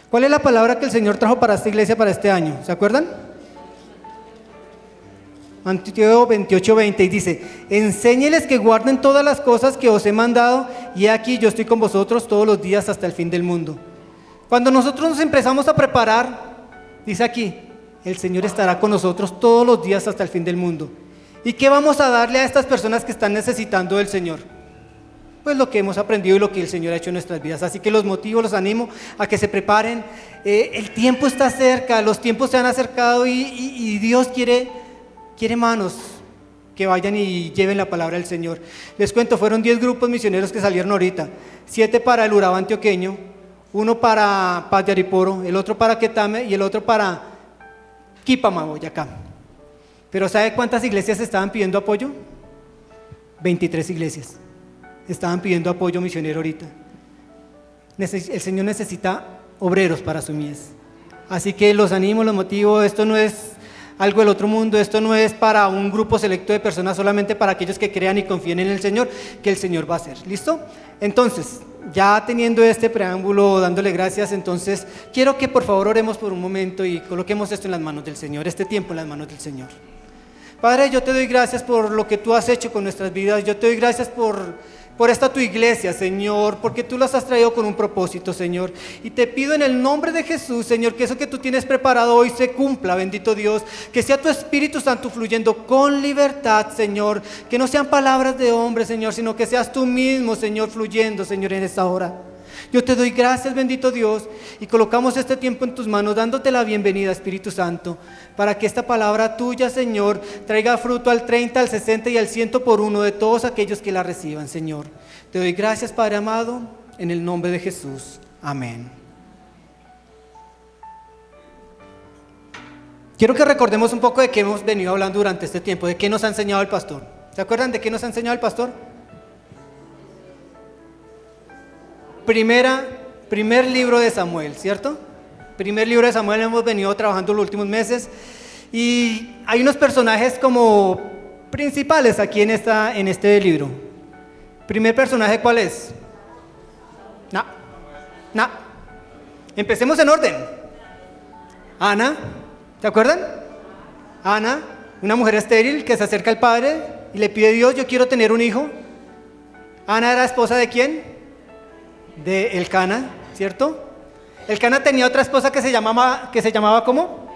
¿Cuál es la palabra que el Señor trajo para esta iglesia para este año? ¿Se acuerdan? Mateo 28:20 y dice: enséñeles que guarden todas las cosas que os he mandado, y aquí yo estoy con vosotros todos los días hasta el fin del mundo. Cuando nosotros nos empezamos a preparar, dice aquí, el Señor estará con nosotros todos los días hasta el fin del mundo. ¿Y qué vamos a darle a estas personas que están necesitando del Señor? Pues lo que hemos aprendido y lo que el Señor ha hecho en nuestras vidas. Así que los motivo, los animo a que se preparen. El tiempo está cerca, los tiempos se han acercado y Dios quiere manos que vayan y lleven la palabra del Señor. Les cuento, fueron 10 grupos misioneros que salieron ahorita, 7 para el Urabá antioqueño, 1 para Paz de Ariporo, el otro para Quetame y el otro para Quipama, Boyacá. Pero ¿sabe cuántas iglesias estaban pidiendo apoyo? 23 iglesias estaban pidiendo apoyo misionero ahorita. El Señor necesita obreros para su mies. Así que los animo, los motivo. Esto no es algo del otro mundo, esto no es para un grupo selecto de personas, solamente para aquellos que crean y confíen en el Señor, que el Señor va a hacer. ¿Listo? Entonces, ya teniendo este preámbulo, dándole gracias, entonces quiero que por favor oremos por un momento y coloquemos esto en las manos del Señor, este tiempo en las manos del Señor. Padre, yo te doy gracias por lo que tú has hecho con nuestras vidas. Yo te doy gracias por esta tu iglesia, Señor, porque tú las has traído con un propósito, Señor. Y te pido en el nombre de Jesús, Señor, que eso que tú tienes preparado hoy se cumpla, bendito Dios. Que sea tu Espíritu Santo fluyendo con libertad, Señor. Que no sean palabras de hombre, Señor, sino que seas tú mismo, Señor, fluyendo, Señor, en esta hora. Yo te doy gracias, bendito Dios, y colocamos este tiempo en tus manos, dándote la bienvenida, Espíritu Santo, para que esta palabra tuya, Señor, traiga fruto al 30, al 60 y al 100 por uno de todos aquellos que la reciban, Señor. Te doy gracias, Padre amado, en el nombre de Jesús. Amén. Quiero que recordemos un poco de qué hemos venido hablando durante este tiempo, de qué nos ha enseñado el pastor. ¿Se acuerdan de qué nos ha enseñado el pastor? Primer libro de Samuel, ¿cierto? Primer libro de Samuel, hemos venido trabajando los últimos meses y hay unos personajes como principales aquí en este libro. ¿Primer personaje cuál es? No. Empecemos en orden. Ana, ¿se acuerdan? Ana, una mujer estéril que se acerca al padre y le pide a Dios: yo quiero tener un hijo. Ana era esposa ¿de quién? De Elcana, ¿cierto? Elcana tenía otra esposa que se llamaba ¿cómo?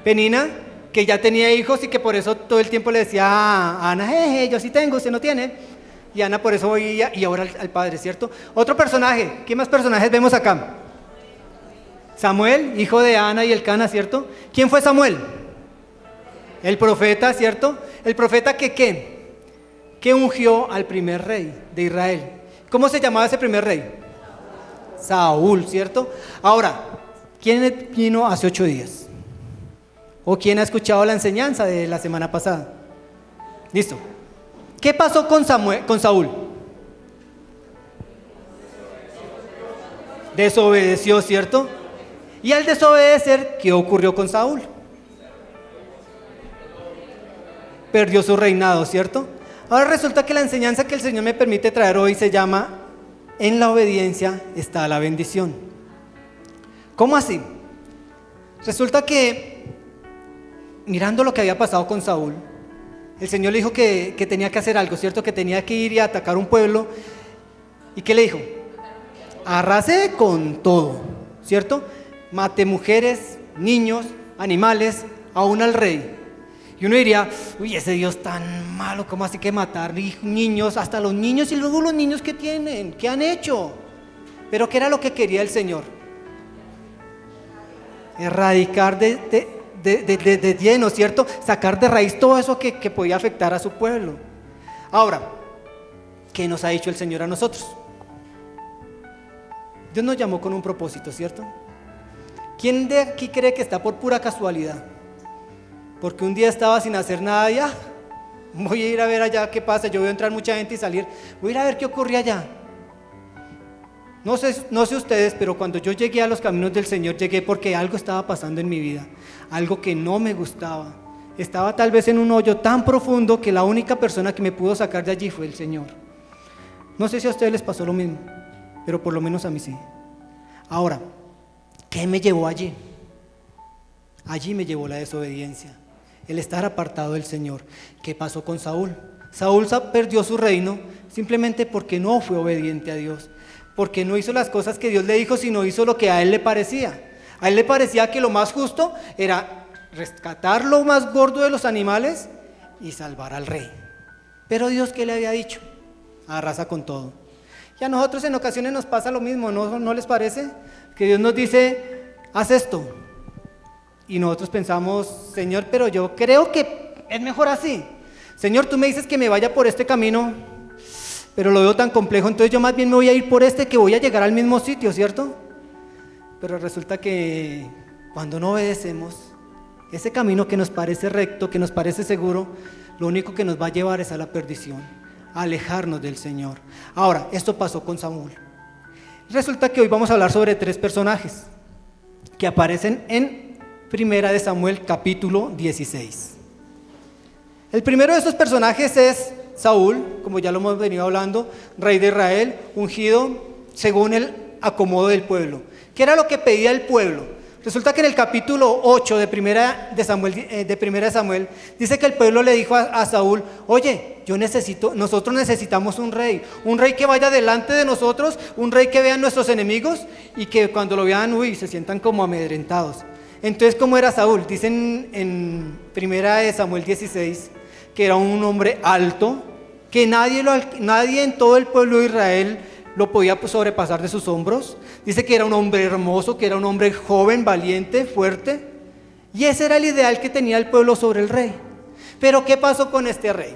Penina, que ya tenía hijos y que por eso todo el tiempo le decía a Ana: yo sí tengo, usted no tiene. Y Ana por eso oía y ahora al padre, ¿cierto? Otro personaje, ¿qué más personajes vemos acá? Samuel, hijo de Ana y Elcana, ¿cierto? ¿Quién fue Samuel? El profeta, ¿cierto? El profeta que ungió al primer rey de Israel. ¿Cómo se llamaba ese primer rey? Saúl, ¿cierto? Ahora, ¿quién vino hace 8 días? ¿O quién ha escuchado la enseñanza de la semana pasada? Listo. ¿Qué pasó con Saúl? Desobedeció, ¿cierto? Y al desobedecer, ¿qué ocurrió con Saúl? Perdió su reinado, ¿cierto? Ahora resulta que la enseñanza que el Señor me permite traer hoy se llama: en la obediencia está la bendición. ¿Cómo así? Resulta que, mirando lo que había pasado con Saúl, el Señor le dijo que tenía que hacer algo, ¿cierto? Que tenía que ir y atacar un pueblo. ¿Y qué le dijo? Arrase con todo, ¿cierto? Mate mujeres, niños, animales, aún al rey. Y uno diría: uy, ese Dios tan malo, ¿cómo así que matar niños? Hasta los niños, y luego los niños que tienen, ¿qué han hecho? Pero ¿qué era lo que quería el Señor? Erradicar de lleno, ¿cierto? Sacar de raíz todo eso que podía afectar a su pueblo. Ahora, ¿qué nos ha dicho el Señor a nosotros? Dios nos llamó con un propósito, ¿cierto? ¿Quién de aquí cree que está por pura casualidad? Porque un día estaba sin hacer nada y voy a ir a ver allá qué pasa. Yo veo entrar mucha gente y salir. Voy a ir a ver qué ocurre allá. No sé ustedes, pero cuando yo llegué a los caminos del Señor, llegué porque algo estaba pasando en mi vida. Algo que no me gustaba. Estaba tal vez en un hoyo tan profundo que la única persona que me pudo sacar de allí fue el Señor. No sé si a ustedes les pasó lo mismo, pero por lo menos a mí sí. Ahora, ¿Qué me llevó allí? Allí me llevó la desobediencia, el estar apartado del Señor. ¿Qué pasó con Saúl? Saúl perdió su reino simplemente porque no fue obediente a Dios, porque no hizo las cosas que Dios le dijo, sino hizo lo que a él le parecía. A él le parecía que lo más justo era rescatar lo más gordo de los animales y salvar al rey. Pero Dios, ¿qué le había dicho? Arrasa con todo. Y a nosotros en ocasiones nos pasa lo mismo, ¿no les parece? Que Dios nos dice, haz esto. Y nosotros pensamos, Señor, pero yo creo que es mejor así. Señor, tú me dices que me vaya por este camino, pero lo veo tan complejo, entonces yo más bien me voy a ir por este, que voy a llegar al mismo sitio, ¿cierto? Pero resulta que cuando no obedecemos, ese camino que nos parece recto, que nos parece seguro, lo único que nos va a llevar es a la perdición, a alejarnos del Señor. Ahora, esto pasó con Saúl. Resulta que hoy vamos a hablar sobre 3 personajes que aparecen en Primera de Samuel capítulo 16. El primero de estos personajes es Saúl, como ya lo hemos venido hablando, rey de Israel, ungido según el acomodo del pueblo. ¿Qué era lo que pedía el pueblo? Resulta que en el capítulo 8 de Primera de Samuel dice que el pueblo le dijo a Saúl, oye, nosotros necesitamos un rey que vaya delante de nosotros, un rey que vea a nuestros enemigos y que cuando lo vean, se sientan como amedrentados. Entonces, ¿cómo era Saúl? Dicen en Primera de Samuel 16 que era un hombre alto, que nadie en todo el pueblo de Israel lo podía sobrepasar de sus hombros. Dice que era un hombre hermoso, que era un hombre joven, valiente, fuerte. Y ese era el ideal que tenía el pueblo sobre el rey. Pero ¿qué pasó con este rey?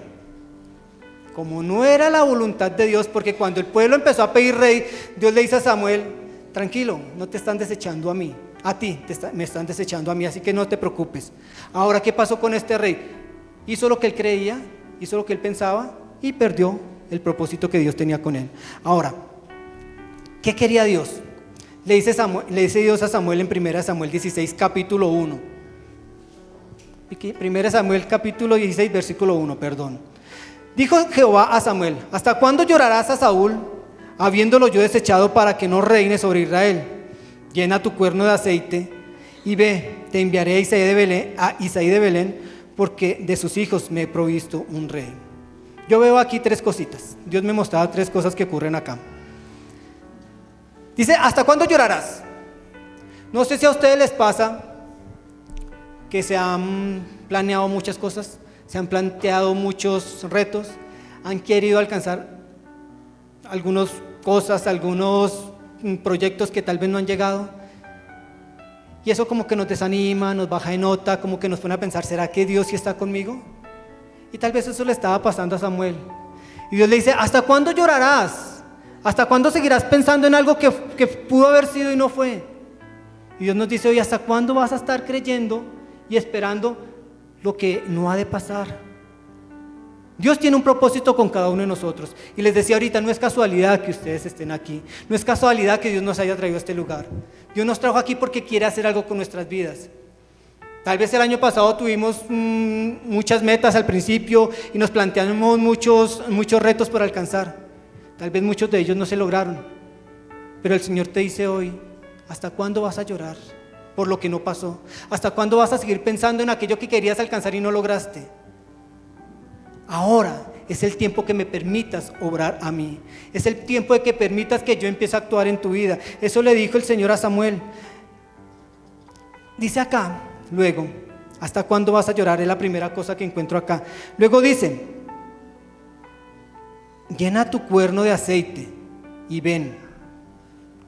Como no era la voluntad de Dios, porque cuando el pueblo empezó a pedir rey, Dios le dice a Samuel, tranquilo, no te están desechando a mí, a ti me están desechando a mí, así que no te preocupes. Ahora, ¿qué pasó con este rey? Hizo lo que él creía, hizo lo que él pensaba y perdió el propósito que Dios tenía con él. Ahora, ¿qué quería Dios? Le dice Dios a Samuel en 1 Samuel 16, capítulo 1. 1 Samuel capítulo 16, versículo 1, perdón. Dijo Jehová a Samuel, ¿hasta cuándo llorarás a Saúl, habiéndolo yo desechado para que no reine sobre Israel? Llena tu cuerno de aceite y ve, te enviaré a Isaí de Belén, porque de sus hijos me he provisto un rey. Yo veo aquí 3 cositas. Dios me mostraba 3 cosas que ocurren acá. Dice, ¿hasta cuándo llorarás? No sé si a ustedes les pasa que se han planeado muchas cosas, se han planteado muchos retos, han querido alcanzar algunas cosas, algunos proyectos que tal vez no han llegado. Y eso como que nos desanima, nos baja de nota, como que nos pone a pensar, ¿será que Dios sí está conmigo? Y tal vez eso le estaba pasando a Samuel. Y Dios le dice, ¿hasta cuándo llorarás? ¿Hasta cuándo seguirás pensando en algo que pudo haber sido y no fue? Y Dios nos dice hoy, ¿hasta cuándo vas a estar creyendo y esperando lo que no ha de pasar? Dios tiene un propósito con cada uno de nosotros. Y les decía ahorita, no es casualidad que ustedes estén aquí. No es casualidad que Dios nos haya traído a este lugar. Dios nos trajo aquí porque quiere hacer algo con nuestras vidas. Tal vez el año pasado tuvimos muchas metas al principio y nos planteamos muchos retos por alcanzar. Tal vez muchos de ellos no se lograron. Pero el Señor te dice hoy, ¿hasta cuándo vas a llorar por lo que no pasó? ¿Hasta cuándo vas a seguir pensando en aquello que querías alcanzar y no lograste? Ahora es el tiempo que me permitas obrar a mí. Es el tiempo de que permitas que yo empiece a actuar en tu vida. Eso le dijo el Señor a Samuel. Dice acá, luego, ¿hasta cuándo vas a llorar? Es la primera cosa que encuentro acá. Luego dice, llena tu cuerno de aceite y ven.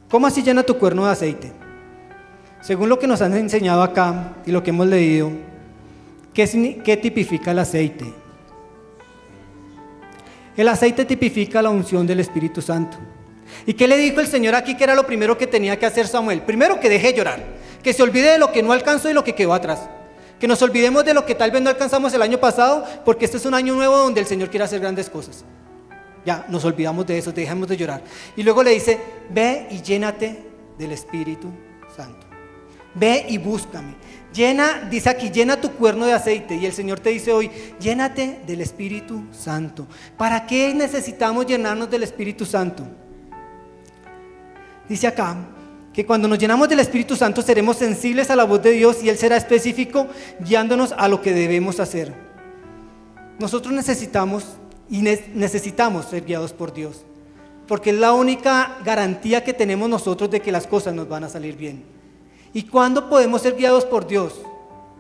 ¿Cómo así llena tu cuerno de aceite? Según lo que nos han enseñado acá y lo que hemos leído, ¿qué tipifica el aceite? El aceite tipifica la unción del Espíritu Santo. ¿Y qué le dijo el Señor aquí que era lo primero que tenía que hacer Samuel? Primero, que deje de llorar, que se olvide de lo que no alcanzó y lo que quedó atrás. Que nos olvidemos de lo que tal vez no alcanzamos el año pasado, porque este es un año nuevo donde el Señor quiere hacer grandes cosas. Ya, nos olvidamos de eso, dejemos de llorar. Y luego le dice, ve y llénate del Espíritu Santo. Ve y búscame. Dice aquí, llena tu cuerno de aceite. Y el Señor te dice hoy, llénate del Espíritu Santo. ¿Para qué necesitamos llenarnos del Espíritu Santo? Dice acá que cuando nos llenamos del Espíritu Santo seremos sensibles a la voz de Dios y Él será específico guiándonos a lo que debemos hacer. Nosotros necesitamos ser guiados por Dios, porque es la única garantía que tenemos nosotros de que las cosas nos van a salir bien. ¿Y cuándo podemos ser guiados por Dios?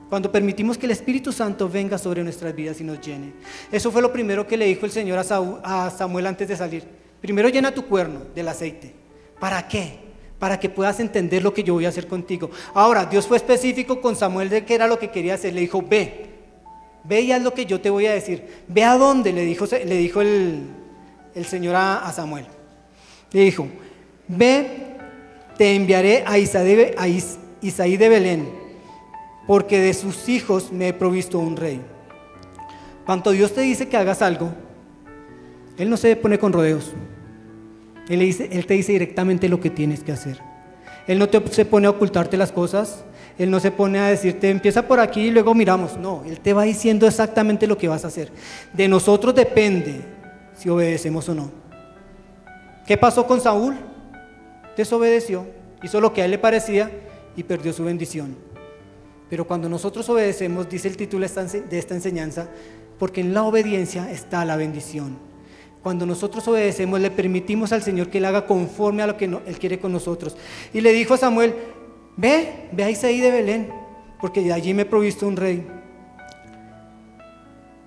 Cuando permitimos que el Espíritu Santo venga sobre nuestras vidas y nos llene. Eso fue lo primero que le dijo el Señor a Samuel antes de salir. Primero llena tu cuerno del aceite. ¿Para qué? Para que puedas entender lo que yo voy a hacer contigo. Ahora, Dios fue específico con Samuel de qué era lo que quería hacer. Le dijo, ve y haz lo que yo te voy a decir. Ve a dónde, le dijo el Señor a Samuel. Le dijo, ve, te enviaré a Isaí de Belén, porque de sus hijos me he provisto un rey. Cuando Dios te dice que hagas algo, Él no se pone con rodeos. Él te dice directamente lo que tienes que hacer. Él no se pone a ocultarte las cosas. Él no se pone a decirte, empieza por aquí y luego miramos. No, Él te va diciendo exactamente lo que vas a hacer. De nosotros depende si obedecemos o no. ¿Qué pasó con Saúl? Desobedeció, hizo lo que a él le parecía y perdió su bendición. Pero cuando nosotros obedecemos, dice el título de esta enseñanza, porque en la obediencia está la bendición. Cuando nosotros obedecemos, le permitimos al Señor que Él haga conforme a lo que Él quiere con nosotros. Y le dijo a Samuel, ve a Isaí de Belén, porque de allí me he provisto un rey.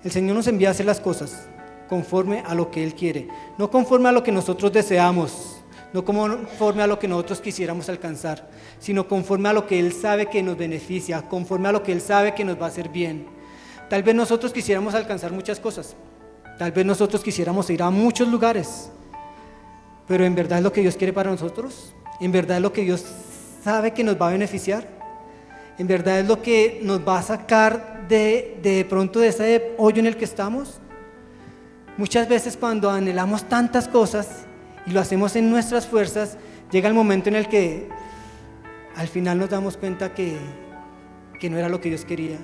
El Señor nos envía a hacer las cosas conforme a lo que Él quiere, no conforme a lo que nosotros deseamos, no conforme a lo que nosotros quisiéramos alcanzar, sino conforme a lo que Él sabe que nos beneficia, conforme a lo que Él sabe que nos va a hacer bien. Tal vez nosotros quisiéramos alcanzar muchas cosas, tal vez nosotros quisiéramos ir a muchos lugares, pero ¿en verdad es lo que Dios quiere para nosotros? ¿En verdad es lo que Dios sabe que nos va a beneficiar? ¿En verdad es lo que nos va a sacar de pronto de ese hoyo en el que estamos? Muchas veces cuando anhelamos tantas cosas y lo hacemos en nuestras fuerzas, llega el momento en el que al final nos damos cuenta que no era lo que Dios quería,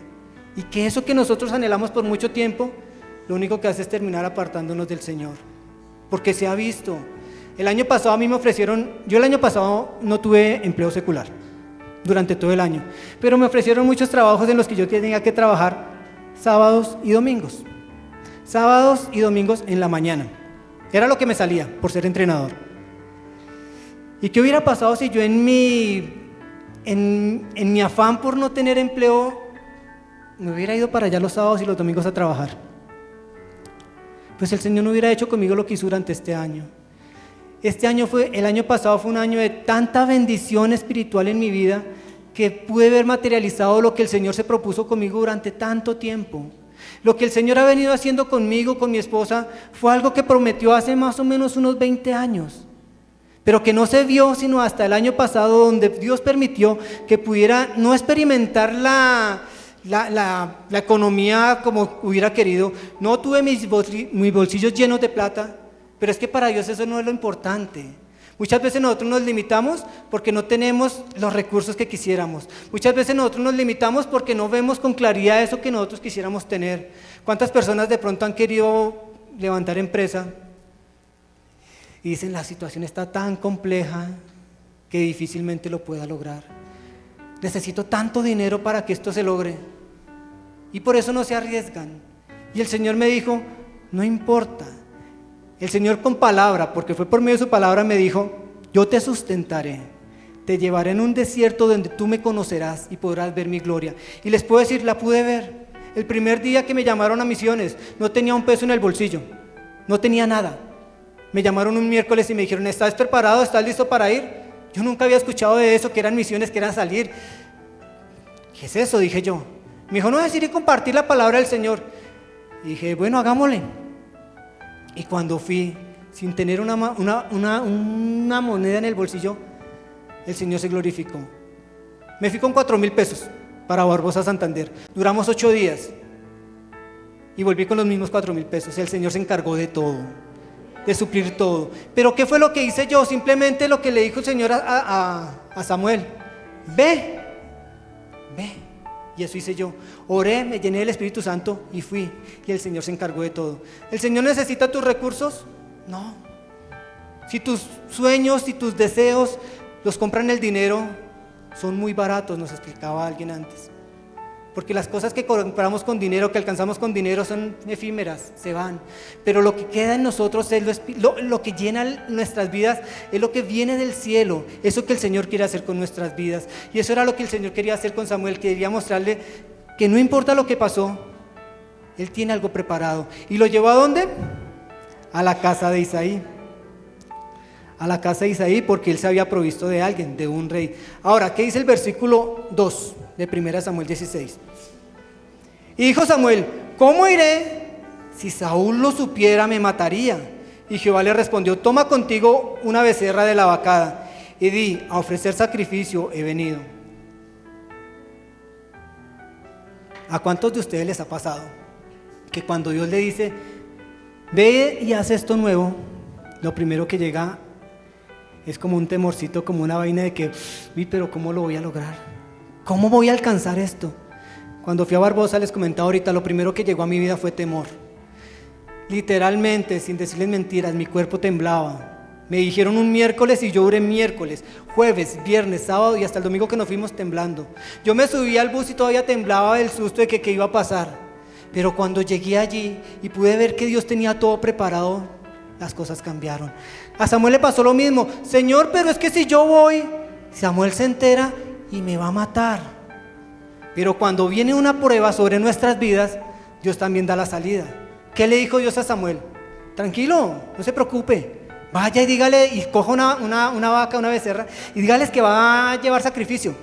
y que eso que nosotros anhelamos por mucho tiempo, lo único que hace es terminar apartándonos del Señor, porque se ha visto. El año pasado a mí me ofrecieron, yo el año pasado no tuve empleo secular durante todo el año, pero me ofrecieron muchos trabajos en los que yo tenía que trabajar sábados y domingos en la mañana. Era lo que me salía por ser entrenador. ¿Y qué hubiera pasado si yo en mi afán por no tener empleo me hubiera ido para allá los sábados y los domingos a trabajar? Pues el Señor no hubiera hecho conmigo lo que hizo durante este año. El año pasado fue un año de tanta bendición espiritual en mi vida, que pude ver materializado lo que el Señor se propuso conmigo durante tanto tiempo. Lo que el Señor ha venido haciendo conmigo, con mi esposa, fue algo que prometió hace más o menos unos 20 años, pero que no se vio sino hasta el año pasado, donde Dios permitió que pudiera no experimentar la economía como hubiera querido. No tuve mis bolsillos llenos de plata, pero es que para Dios eso no es lo importante. Muchas veces nosotros nos limitamos porque no tenemos los recursos que quisiéramos. Muchas veces nosotros nos limitamos porque no vemos con claridad eso que nosotros quisiéramos tener. ¿Cuántas personas de pronto han querido levantar empresa y dicen, la situación está tan compleja que difícilmente lo pueda lograr? Necesito tanto dinero para que esto se logre. Y por eso no se arriesgan. Y el Señor me dijo, no importa. El Señor con palabra, porque fue por medio de su palabra, me dijo, yo te sustentaré, te llevaré en un desierto donde tú me conocerás y podrás ver mi gloria. Y les puedo decir, la pude ver. El primer día que me llamaron a misiones, no tenía un peso en el bolsillo, no tenía nada. Me llamaron un miércoles y me dijeron, ¿estás preparado? ¿Estás listo para ir? Yo nunca había escuchado de eso, que eran misiones, que eran salir. ¿Qué es eso? Dije yo. Me dijo, no, es ir y compartir la palabra del Señor. Y dije, bueno, hagámosle. Y cuando fui, sin tener una moneda en el bolsillo, el Señor se glorificó. Me fui con 4,000 pesos para Barbosa, Santander. Duramos 8 días y volví con los mismos 4,000 pesos. El Señor se encargó de todo, de suplir todo. Pero ¿qué fue lo que hice yo? Simplemente lo que le dijo el Señor a Samuel: ve. Y eso hice yo. Oré, me llené del Espíritu Santo y fui. Y el Señor se encargó de todo. ¿El Señor necesita tus recursos? No. Si tus sueños y tus deseos los compran el dinero, son muy baratos, nos explicaba alguien antes. Porque las cosas que compramos con dinero, que alcanzamos con dinero, son efímeras, se van. Pero lo que queda en nosotros es lo que llena nuestras vidas, es lo que viene del cielo, eso que el Señor quiere hacer con nuestras vidas. Y eso era lo que el Señor quería hacer con Samuel, quería mostrarle que no importa lo que pasó, Él tiene algo preparado. ¿Y lo llevó a dónde? A la casa de Isaí. A la casa de Isaí, porque él se había provisto de alguien, de un rey. Ahora, ¿qué dice el versículo 2 de 1 Samuel 16? Y dijo Samuel: ¿cómo iré? Si Saúl lo supiera, me mataría. Y Jehová le respondió: toma contigo una becerra de la vacada y di: a ofrecer sacrificio he venido. ¿A cuántos de ustedes les ha pasado que cuando Dios le dice: ve y haz esto nuevo, lo primero que llega es como un temorcito, como una vaina de que, pero ¿cómo lo voy a lograr? ¿Cómo voy a alcanzar esto? Cuando fui a Barbosa, les comentaba ahorita, lo primero que llegó a mi vida fue temor. Literalmente, sin decirles mentiras, mi cuerpo temblaba. Me dijeron un miércoles y yo duré miércoles, jueves, viernes, sábado y hasta el domingo que nos fuimos temblando. Yo me subí al bus y todavía temblaba del susto de que qué iba a pasar. Pero cuando llegué allí y pude ver que Dios tenía todo preparado, las cosas cambiaron. A Samuel le pasó lo mismo. Señor, pero es que si yo voy, Samuel se entera y me va a matar. Pero cuando viene una prueba sobre nuestras vidas, Dios también da la salida. ¿Qué le dijo Dios a Samuel? Tranquilo, no se preocupe. Vaya y dígale, y coja una vaca, una becerra, y dígales que va a llevar sacrificio.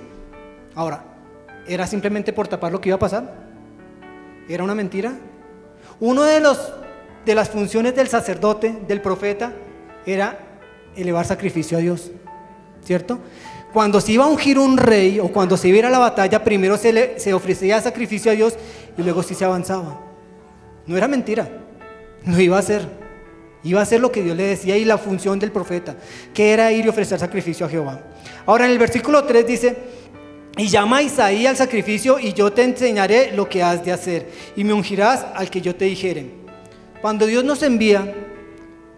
Ahora, ¿era simplemente por tapar lo que iba a pasar? ¿Era una mentira? Uno de las funciones del sacerdote, del profeta, era elevar sacrificio a Dios, ¿cierto? Cuando se iba a ungir un rey o cuando se iba a ir a la batalla, primero se ofrecía sacrificio a Dios y luego sí se avanzaba. No era mentira, lo iba a hacer lo que Dios le decía, y la función del profeta, que era ir y ofrecer sacrificio a Jehová. Ahora en el versículo 3 dice: y llama a Isaí al sacrificio y yo te enseñaré lo que has de hacer y me ungirás al que yo te dijere. Cuando Dios nos envía,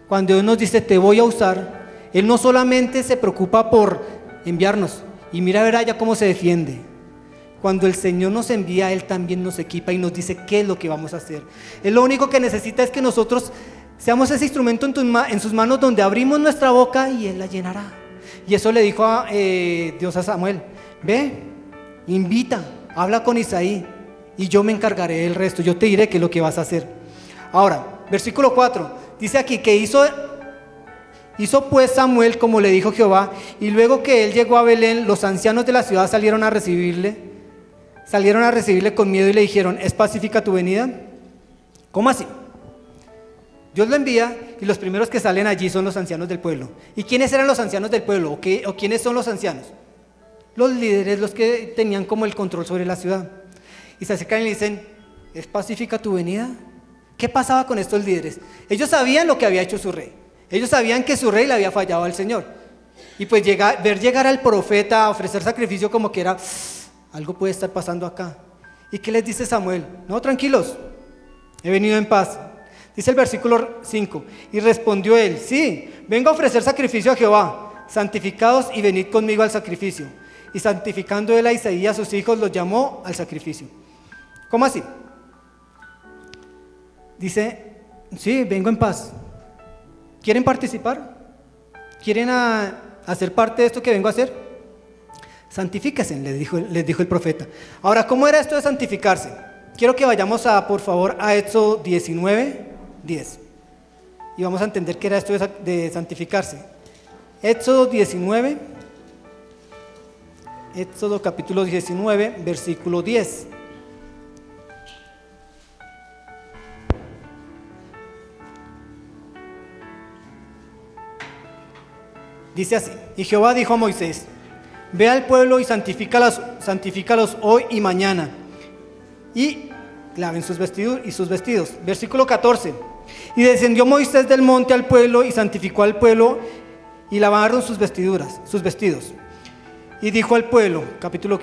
cuando Dios nos dice te voy a usar, Él no solamente se preocupa por enviarnos, y mira a ver allá cómo se defiende. Cuando el Señor nos envía, Él también nos equipa y nos dice qué es lo que vamos a hacer. Él lo único que necesita es que nosotros seamos ese instrumento en sus manos, donde abrimos nuestra boca y Él la llenará. Y eso le dijo Dios a Samuel: ve, invita, habla con Isaí y yo me encargaré del resto, yo te diré qué es lo que vas a hacer. Ahora, versículo 4, dice aquí que hizo pues Samuel como le dijo Jehová, y luego que él llegó a Belén, los ancianos de la ciudad salieron a recibirle con miedo y le dijeron: ¿es pacífica tu venida? ¿Cómo así? Dios lo envía y los primeros que salen allí son los ancianos del pueblo. ¿Y quiénes eran los ancianos del pueblo? ¿O quiénes son los ancianos? Los líderes, los que tenían como el control sobre la ciudad. Y se acercan y le dicen: ¿es pacífica tu venida? ¿Qué pasaba con estos líderes? Ellos sabían lo que había hecho su rey. Ellos sabían que su rey le había fallado al Señor. Y pues ver llegar al profeta a ofrecer sacrificio, como que era, algo puede estar pasando acá. ¿Y qué les dice Samuel? No, tranquilos, he venido en paz. Dice el versículo 5, y respondió él: sí, vengo a ofrecer sacrificio a Jehová, santificados y venid conmigo al sacrificio. Y santificando él a Isaí y a sus hijos, los llamó al sacrificio. ¿Cómo así? Dice: sí, vengo en paz. ¿Quieren participar? ¿Quieren hacer parte de esto que vengo a hacer? Santifíquense, les dijo el profeta. Ahora, ¿cómo era esto de santificarse? Quiero que vayamos por favor a Éxodo 19:10. Y vamos a entender qué era esto de santificarse. Éxodo capítulo 19, versículo 10. Dice así: y Jehová dijo a Moisés: ve al pueblo y santifícalos hoy y mañana, y laven sus vestidos. Versículo 14. Y descendió Moisés del monte al pueblo y santificó al pueblo y lavaron sus vestidos. Y dijo al pueblo,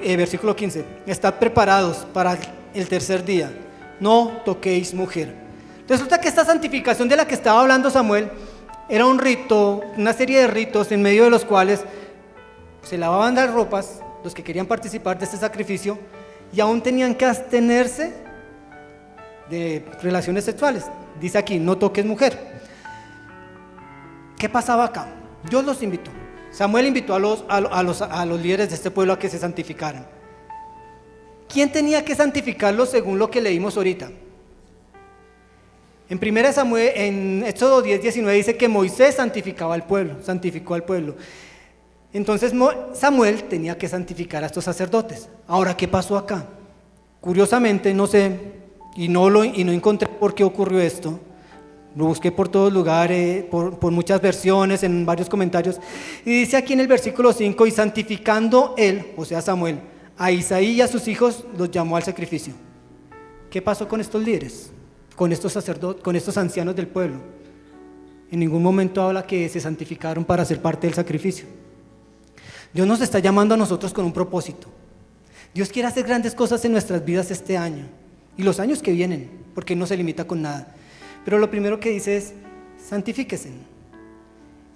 versículo 15: estad preparados para el tercer día, no toquéis mujer. Resulta que esta santificación de la que estaba hablando Samuel era un rito, una serie de ritos en medio de los cuales se lavaban las ropas, los que querían participar de este sacrificio, y aún tenían que abstenerse de relaciones sexuales. Dice aquí, no toques mujer. ¿Qué pasaba acá? Dios los invitó. Samuel invitó a los líderes de este pueblo a que se santificaran. ¿Quién tenía que santificarlos según lo que leímos ahorita? En 1 Samuel, en Éxodo 10:19 dice que Moisés santificó al pueblo. Entonces Samuel tenía que santificar a estos sacerdotes. Ahora, ¿qué pasó acá? Curiosamente, no sé, y no encontré por qué ocurrió esto. Lo busqué por todos lugares, por muchas versiones, en varios comentarios. Y dice aquí en el versículo 5, y santificando él, o sea Samuel, a Isaí y a sus hijos, los llamó al sacrificio. ¿Qué pasó con estos líderes? Con estos sacerdotes, con estos ancianos del pueblo. En ningún momento habla que se santificaron para ser parte del sacrificio. Dios nos está llamando a nosotros con un propósito. Dios quiere hacer grandes cosas en nuestras vidas este año y los años que vienen, porque Él no se limita con nada. Pero lo primero que dice es, santifíquense.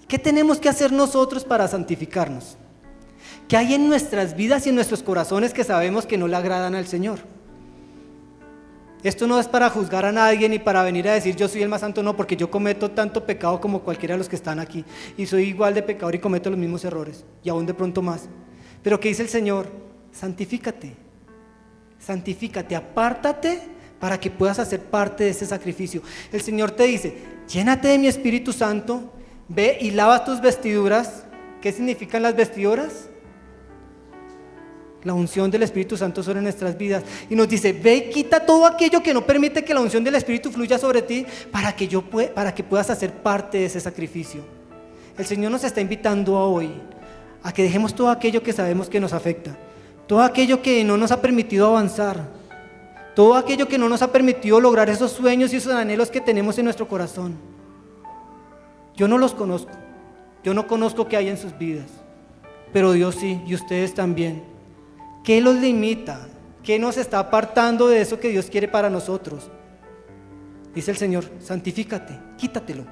¿Qué tenemos que hacer nosotros para santificarnos? ¿Qué hay en nuestras vidas y en nuestros corazones que sabemos que no le agradan al Señor? Esto no es para juzgar a nadie ni para venir a decir yo soy el más santo, no, porque yo cometo tanto pecado como cualquiera de los que están aquí y soy igual de pecador y cometo los mismos errores y aún de pronto más. Pero ¿qué dice el Señor? Santifícate, apártate para que puedas hacer parte de ese sacrificio. El Señor te dice, llénate de mi Espíritu Santo, ve y lava tus vestiduras. ¿Qué significan las vestiduras? La unción del Espíritu Santo sobre nuestras vidas. Y nos dice, ve y quita todo aquello que no permite que la unción del Espíritu fluya sobre ti para que puedas hacer parte de ese sacrificio. El Señor nos está invitando hoy a que dejemos todo aquello que sabemos que nos afecta, todo aquello que no nos ha permitido avanzar, todo aquello que no nos ha permitido lograr esos sueños y esos anhelos que tenemos en nuestro corazón. Yo no los conozco, yo no conozco qué hay en sus vidas, pero Dios sí, y ustedes también. ¿Qué los limita? ¿Qué nos está apartando de eso que Dios quiere para nosotros? Dice el Señor, santifícate, quítatelo,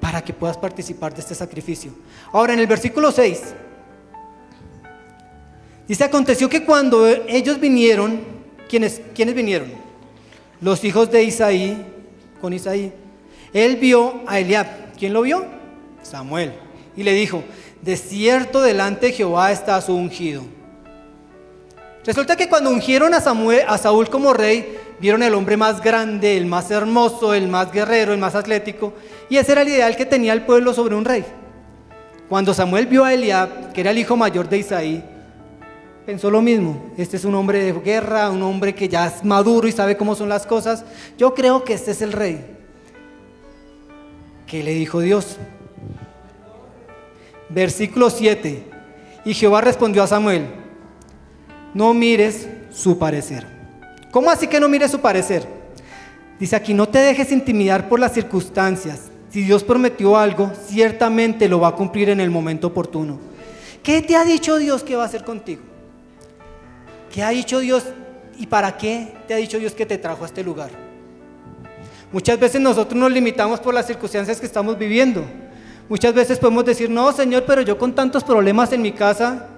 para que puedas participar de este sacrificio. Ahora en el versículo 6, dice, aconteció que cuando ellos vinieron, ¿quiénes vinieron? Los hijos de Isaí, con Isaí. Él vio a Eliab. ¿Quién lo vio? Samuel. Y le dijo, de cierto delante de Jehová está su ungido. Resulta que cuando ungieron a Saúl como rey, vieron el hombre más grande, el más hermoso, el más guerrero, el más atlético, y ese era el ideal que tenía el pueblo sobre un rey. Cuando Samuel vio a Eliab, que era el hijo mayor de Isaí, pensó lo mismo. Este es un hombre de guerra, un hombre que ya es maduro y sabe cómo son las cosas. Yo creo que este es el rey. ¿Qué le dijo Dios? Versículo 7. Y Jehová respondió a Samuel, no mires su parecer. ¿Cómo así que no mires su parecer? Dice aquí, no te dejes intimidar por las circunstancias. Si Dios prometió algo, ciertamente lo va a cumplir en el momento oportuno. ¿Qué te ha dicho Dios que va a hacer contigo? ¿Qué ha dicho Dios y para qué te ha dicho Dios que te trajo a este lugar? Muchas veces nosotros nos limitamos por las circunstancias que estamos viviendo. Muchas veces podemos decir, no Señor, pero yo con tantos problemas en mi casa,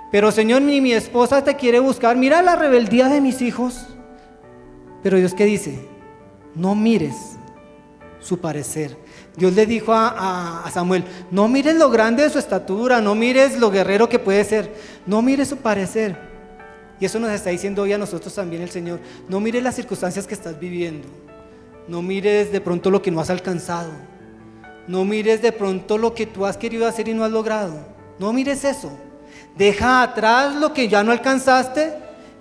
pero Señor, ni mi esposa te quiere buscar, mira la rebeldía de mis hijos. Pero Dios, ¿qué dice? No mires su parecer. Dios le dijo a Samuel, no mires lo grande de su estatura, no mires lo guerrero que puede ser, no mires su parecer. Y eso nos está diciendo hoy a nosotros también el Señor. No mires las circunstancias que estás viviendo, no mires de pronto lo que no has alcanzado, no mires de pronto lo que tú has querido hacer y no has logrado. No mires eso. Deja atrás lo que ya no alcanzaste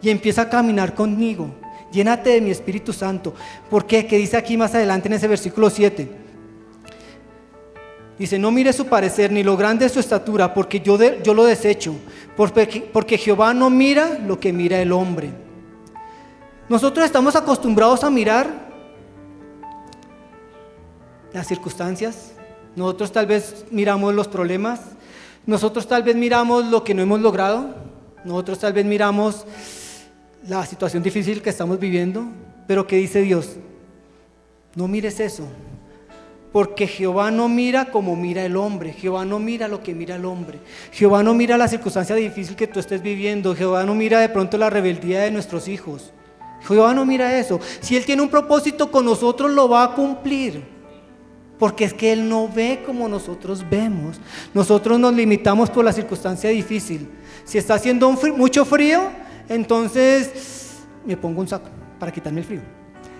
y empieza a caminar conmigo. Llénate de mi Espíritu Santo. ¿Por qué? ¿Qué dice aquí más adelante en ese versículo 7? Dice, no mire su parecer ni lo grande de su estatura, porque yo lo desecho. Porque Jehová no mira lo que mira el hombre. Nosotros estamos acostumbrados a mirar las circunstancias. Nosotros tal vez miramos los problemas. Nosotros tal vez miramos lo que no hemos logrado, nosotros tal vez miramos la situación difícil que estamos viviendo, pero ¿qué dice Dios? No mires eso, Porque Jehová no mira como mira el hombre, Jehová no mira lo que mira el hombre, Jehová no mira la circunstancia difícil que tú estés viviendo, Jehová no mira de pronto la rebeldía de nuestros hijos, Jehová no mira eso. Si Él tiene un propósito con nosotros, lo va a cumplir, porque es que Él no ve como nosotros vemos. Nosotros nos limitamos por la circunstancia difícil. Si está haciendo mucho frío, entonces me pongo un saco para quitarme el frío.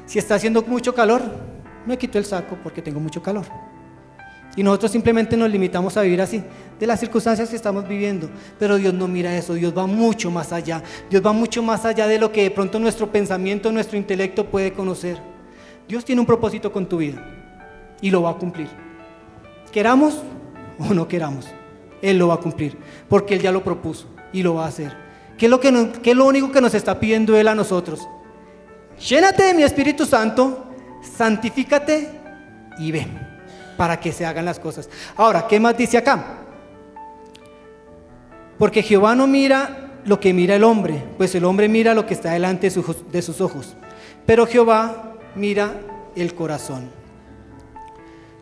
Si está haciendo mucho calor, me quito el saco porque tengo mucho calor. Y nosotros simplemente nos limitamos a vivir así, de las circunstancias que estamos viviendo. Pero Dios no mira eso, Dios va mucho más allá. Dios va mucho más allá de lo que de pronto nuestro pensamiento, nuestro intelecto puede conocer. Dios tiene un propósito con tu vida y lo va a cumplir. Queramos o no queramos, Él lo va a cumplir, porque Él ya lo propuso y lo va a hacer. ¿Qué es lo único que nos está pidiendo Él a nosotros? Llénate de mi Espíritu Santo, santifícate y ve, para que se hagan las cosas. Ahora, ¿qué más dice acá? Porque Jehová no mira lo que mira el hombre, pues el hombre mira lo que está delante de sus ojos, pero Jehová mira el corazón.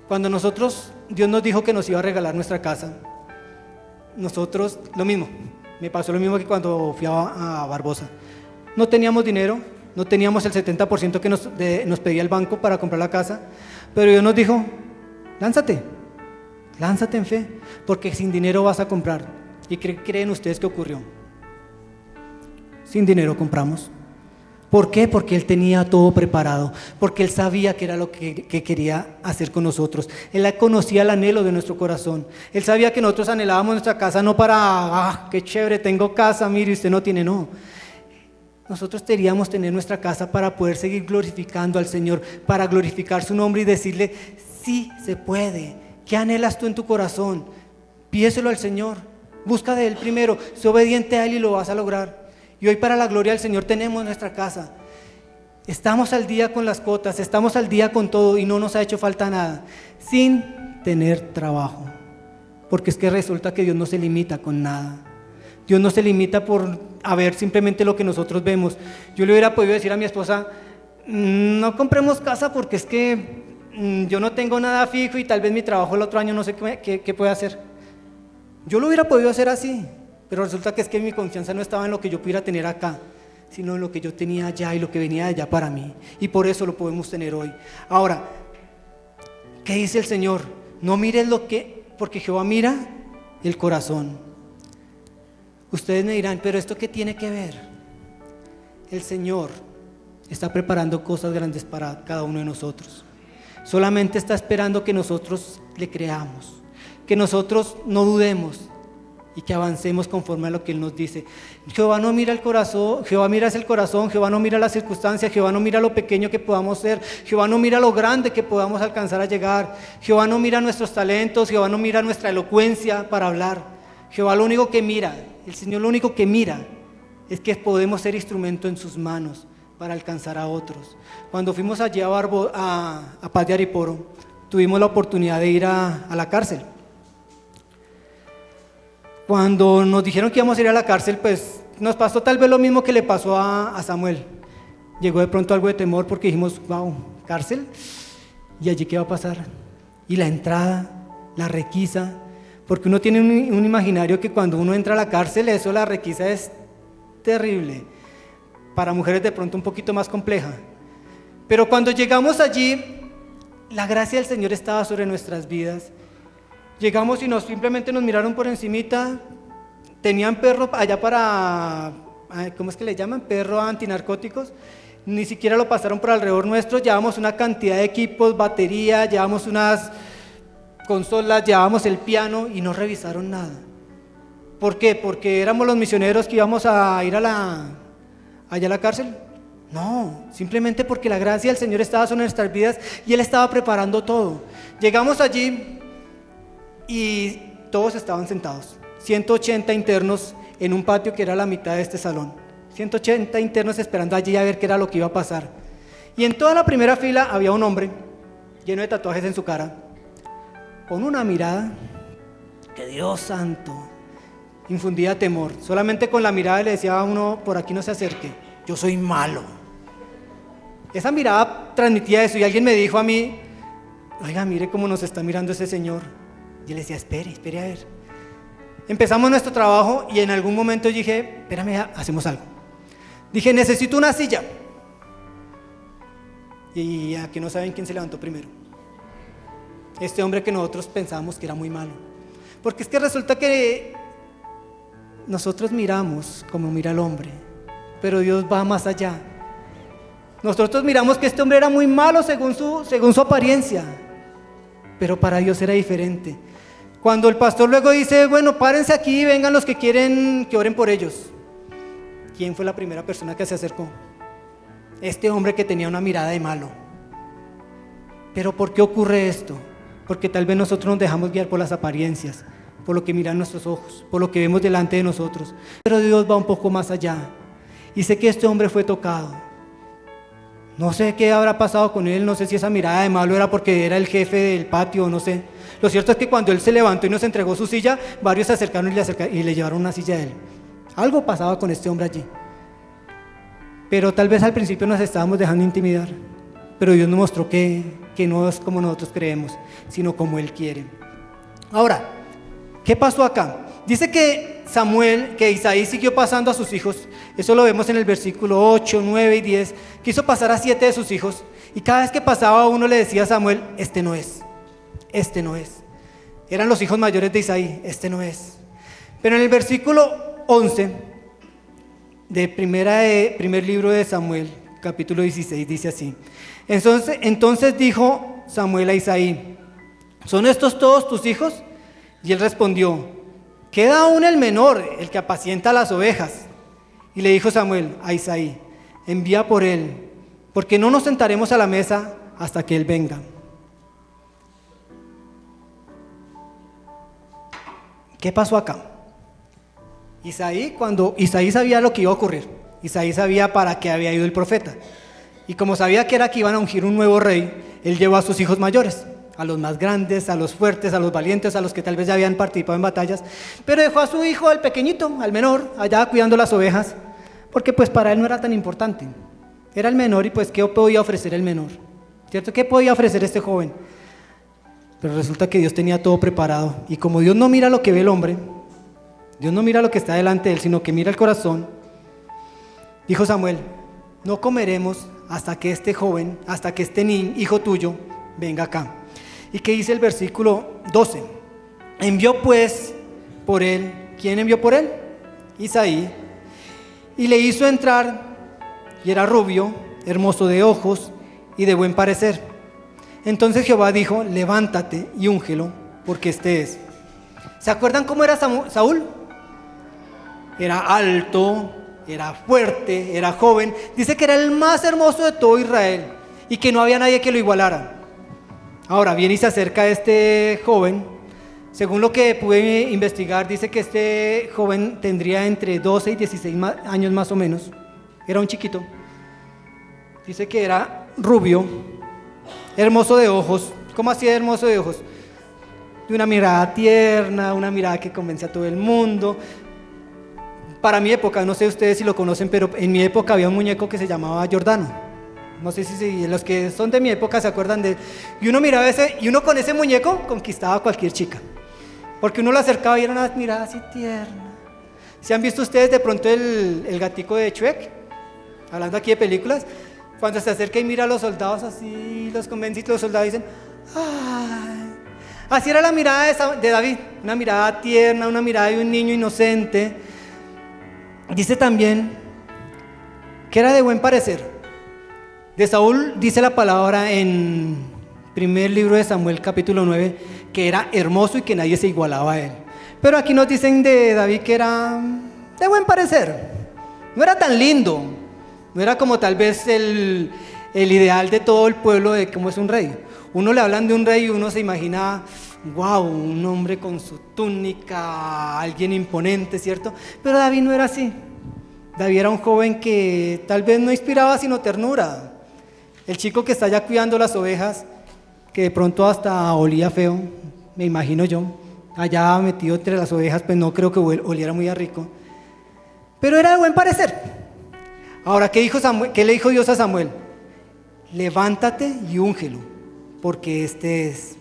Cuando Dios nos dijo que nos iba a regalar nuestra casa, nosotros, lo mismo, me pasó lo mismo que cuando fui a Barbosa. No teníamos dinero, no teníamos el 70% que nos pedía el banco para comprar la casa, pero Dios nos dijo, lánzate en fe, porque sin dinero vas a comprar. ¿Y qué creen ustedes que ocurrió? Sin dinero compramos. ¿Por qué? Porque Él tenía todo preparado, porque Él sabía que era lo que quería hacer con nosotros. Él conocía el anhelo de nuestro corazón. Él sabía que nosotros anhelábamos nuestra casa no para, qué chévere, tengo casa, mire, usted no tiene, no. Nosotros queríamos tener nuestra casa para poder seguir glorificando al Señor, para glorificar su nombre y decirle, sí se puede. ¿Qué anhelas tú en tu corazón? Pídeselo al Señor, busca de Él primero, sé obediente a Él y lo vas a lograr. Y hoy, para la gloria del Señor, tenemos nuestra casa. Estamos al día con las cuotas, estamos al día con todo y no nos ha hecho falta nada, sin tener trabajo. Porque es que resulta que Dios no se limita con nada. Dios no se limita por ver simplemente lo que nosotros vemos. Yo le hubiera podido decir a mi esposa, no compremos casa porque es que yo no tengo nada fijo y tal vez mi trabajo el otro año no sé qué puede hacer. Yo lo hubiera podido hacer así, pero resulta que es que mi confianza no estaba en lo que yo pudiera tener acá, sino en lo que yo tenía allá y lo que venía de allá para mí. Y por eso lo podemos tener hoy. Ahora, ¿qué dice el Señor? No mires porque Jehová mira el corazón. Ustedes me dirán, pero ¿esto qué tiene que ver? El Señor está preparando cosas grandes para cada uno de nosotros. Solamente está esperando que nosotros le creamos, que nosotros no dudemos y que avancemos conforme a lo que Él nos dice. Jehová no mira el corazón, Jehová mira el corazón, Jehová no mira las circunstancias, Jehová no mira lo pequeño que podamos ser, Jehová no mira lo grande que podamos alcanzar a llegar, Jehová no mira nuestros talentos, Jehová no mira nuestra elocuencia para hablar. Jehová lo único que mira, el Señor lo único que mira es que podemos ser instrumento en sus manos para alcanzar a otros. Cuando fuimos allí a Paz de Ariporo, tuvimos la oportunidad de ir a la cárcel. Cuando nos dijeron que íbamos a ir a la cárcel, pues nos pasó tal vez lo mismo que le pasó a Samuel. Llegó de pronto algo de temor porque dijimos, wow, cárcel, ¿y allí qué va a pasar? Y la entrada, la requisa, porque uno tiene un imaginario que cuando uno entra a la cárcel, eso, la requisa es terrible. Para mujeres de pronto un poquito más compleja. Pero cuando llegamos allí, la gracia del Señor estaba sobre nuestras vidas. Llegamos y simplemente nos miraron por encimita. Tenían perro allá para, ¿cómo es que le llaman? Perro antinarcóticos. Ni siquiera lo pasaron por alrededor nuestro. Llevamos una cantidad de equipos, batería, llevamos unas consolas, llevamos el piano y no revisaron nada. ¿Por qué? Porque éramos los misioneros que íbamos a ir allá a la cárcel. No, simplemente porque la gracia del Señor estaba sobre nuestras vidas y Él estaba preparando todo. Llegamos allí y todos estaban sentados, 180 internos en un patio que era la mitad de este salón, 180 internos esperando allí a ver qué era lo que iba a pasar. Y en toda la primera fila había un hombre lleno de tatuajes en su cara, con una mirada que, Dios santo, infundía temor. Solamente con la mirada le decía a uno, por aquí no se acerque, yo soy malo. Esa mirada transmitía eso y alguien me dijo a mí, oiga, mire cómo nos está mirando ese señor. Y él decía, espere a ver. Empezamos nuestro trabajo y en algún momento dije, espérame, hacemos algo. Dije, necesito una silla. Y aquí no saben quién se levantó primero. Este hombre que nosotros pensábamos que era muy malo. Porque es que resulta que nosotros miramos como mira el hombre, pero Dios va más allá. Nosotros miramos que este hombre era muy malo según su apariencia, pero para Dios era diferente. Cuando el pastor luego dice, bueno, párense aquí y vengan los que quieren que oren por ellos. ¿Quién fue la primera persona que se acercó? Este hombre que tenía una mirada de malo. ¿Pero por qué ocurre esto? Porque tal vez nosotros nos dejamos guiar por las apariencias, por lo que miran nuestros ojos, por lo que vemos delante de nosotros. Pero Dios va un poco más allá. Y sé que este hombre fue tocado. No sé qué habrá pasado con él, no sé si esa mirada de malo era porque era el jefe del patio, no sé. Lo cierto es que cuando él se levantó y nos entregó su silla, varios se acercaron y le llevaron una silla a él. Algo pasaba con este hombre allí. Pero tal vez al principio nos estábamos dejando intimidar. Pero Dios nos mostró que no es como nosotros creemos, sino como Él quiere. Ahora, ¿qué pasó acá? Dice que Isaí siguió pasando a sus hijos. Eso lo vemos en el versículo 8, 9 y 10. Quiso pasar a 7 de sus hijos. Y cada vez que pasaba uno le decía a Samuel, este no es. Eran los hijos mayores de Isaí, este no es. Pero en el versículo 11 de primer libro de Samuel, capítulo 16, dice así. Entonces dijo Samuel a Isaí, ¿son estos todos tus hijos? Y él respondió, queda aún el menor, el que apacienta las ovejas. Y le dijo Samuel a Isaí, envía por él, porque no nos sentaremos a la mesa hasta que él venga. ¿Qué pasó acá? Cuando Isaí sabía lo que iba a ocurrir, Isaí sabía para qué había ido el profeta. Y como sabía que era que iban a ungir un nuevo rey, él llevó a sus hijos mayores, a los más grandes, a los fuertes, a los valientes, a los que tal vez ya habían participado en batallas, pero dejó a su hijo, al pequeñito, al menor, allá cuidando las ovejas, porque pues para él no era tan importante. Era el menor y pues ¿qué podía ofrecer el menor? ¿Cierto? ¿Qué podía ofrecer este joven? Pero resulta que Dios tenía todo preparado, y como Dios no mira lo que ve el hombre, Dios no mira lo que está delante de él, sino que mira el corazón, dijo Samuel, no comeremos hasta que este joven, hasta que este hijo tuyo venga acá. ¿Y qué dice el versículo 12? Envió pues por él, ¿quién envió por él? Isaí, y le hizo entrar, y era rubio, hermoso de ojos y de buen parecer. Entonces Jehová dijo, levántate y úngelo, porque este es. ¿Se acuerdan cómo era Saúl? Era alto, era fuerte, era joven. Dice que era el más hermoso de todo Israel y que no había nadie que lo igualara. Ahora viene y se acerca a este joven. Según lo que pude investigar, dice que este joven tendría entre 12 y 16 años más o menos. Era un chiquito. Dice que era rubio, hermoso de ojos. ¿Cómo así hermoso de ojos? De una mirada tierna, una mirada que convence a todo el mundo. Para mi época, no sé ustedes si lo conocen, pero en mi época había un muñeco que se llamaba Giordano. No sé si los que son de mi época se acuerdan de él. Y uno miraba y uno con ese muñeco conquistaba a cualquier chica. Porque uno lo acercaba y era una mirada así tierna. ¿Se han visto ustedes de pronto el gatico de Shrek? Hablando aquí de películas. Cuando se acerca y mira a los soldados así, los convence y los soldados dicen, ¡ay! Así era la mirada de David. Una mirada tierna, una mirada de un niño inocente. Dice también que era de buen parecer. De Saúl dice la palabra en primer libro de Samuel capítulo 9 que era hermoso y que nadie se igualaba a él. Pero aquí nos dicen de David que era de buen parecer. No era tan lindo, no era como tal vez el ideal de todo el pueblo de cómo es un rey. Uno le hablan de un rey y uno se imagina, wow, un hombre con su túnica, alguien imponente, ¿cierto? Pero David no era así. David era un joven que tal vez no inspiraba sino ternura. El chico que está allá cuidando las ovejas, que de pronto hasta olía feo, me imagino yo, allá metido entre las ovejas, pues no creo que oliera muy a rico. Pero era de buen parecer. Ahora, ¿qué le dijo Dios a Samuel? Levántate y úngelo, porque este es.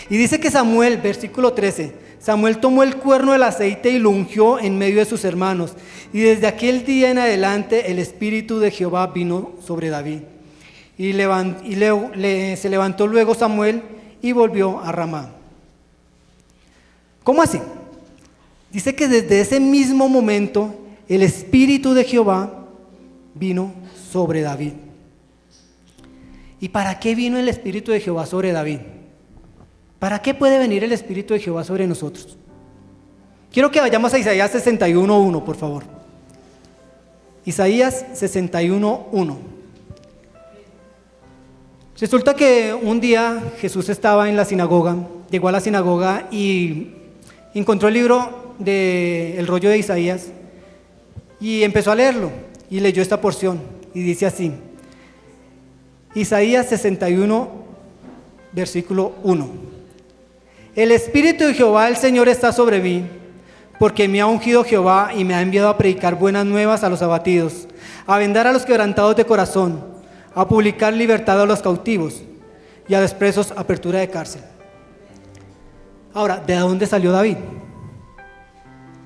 Y dice que Samuel, versículo 13, Samuel tomó el cuerno del aceite y lo ungió en medio de sus hermanos. Y desde aquel día en adelante el Espíritu de Jehová vino sobre David. Y se levantó luego Samuel y volvió a Ramá. ¿Cómo así? Dice que desde ese mismo momento el Espíritu de Jehová vino sobre David. ¿Y para qué vino el Espíritu de Jehová sobre David? ¿Para qué puede venir el Espíritu de Jehová sobre nosotros? Quiero que vayamos a Isaías 61:1, por favor. Isaías 61:1. Resulta que un día Jesús estaba en la sinagoga, llegó a la sinagoga y encontró el libro del rollo de Isaías y empezó a leerlo y leyó esta porción y dice así: Isaías 61, versículo 1. El Espíritu de Jehová el Señor está sobre mí, porque me ha ungido Jehová y me ha enviado a predicar buenas nuevas a los abatidos, a vendar a los quebrantados de corazón, a publicar libertad a los cautivos y a los presos apertura de cárcel. Ahora, ¿de dónde salió David?